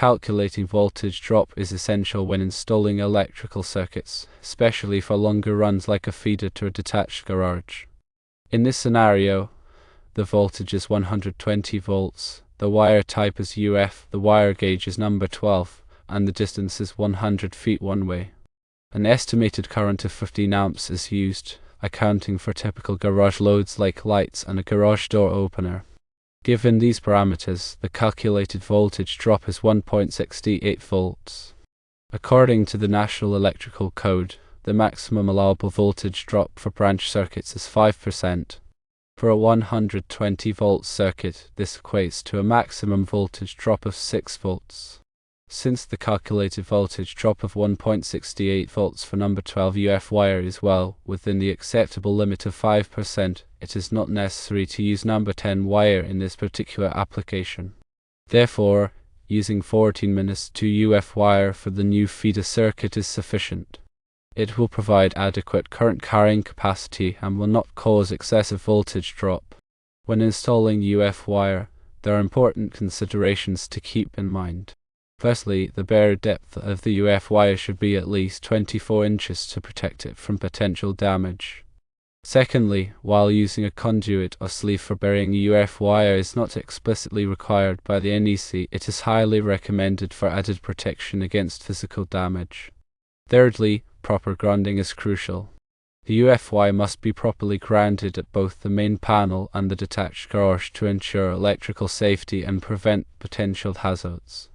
calculating voltage drop is essential when installing electrical circuits, especially for longer runs like a feeder to a detached garage. In this scenario, the voltage is 120 volts, the wire type is UF, the wire gauge is number 12, and the distance is 100 feet one way. An estimated current of 15 amps is used, accounting for typical garage loads like lights and a garage door opener. Given these parameters, the calculated voltage drop is 1.68 volts. According to the National Electrical Code, the maximum allowable voltage drop for branch circuits is 5%. For a 120 volt circuit, this equates to a maximum voltage drop of 6 volts. Since the calculated voltage drop of 1.68 volts for number 12 UF wire is well within the acceptable limit of 5%, it is not necessary to use number 10 wire in this particular application. Therefore, using 14-2 UF wire for the new feeder circuit is sufficient. It will provide adequate current carrying capacity and will not cause excessive voltage drop. When installing UF wire, there are important considerations to keep in mind. Firstly, the bare depth of the UF wire should be at least 24 inches to protect it from potential damage. Secondly, while using a conduit or sleeve for burying UF wire is not explicitly required by the NEC, it is highly recommended for added protection against physical damage. Thirdly, proper grounding is crucial. The UFY must be properly grounded at both the main panel and the detached garage to ensure electrical safety and prevent potential hazards.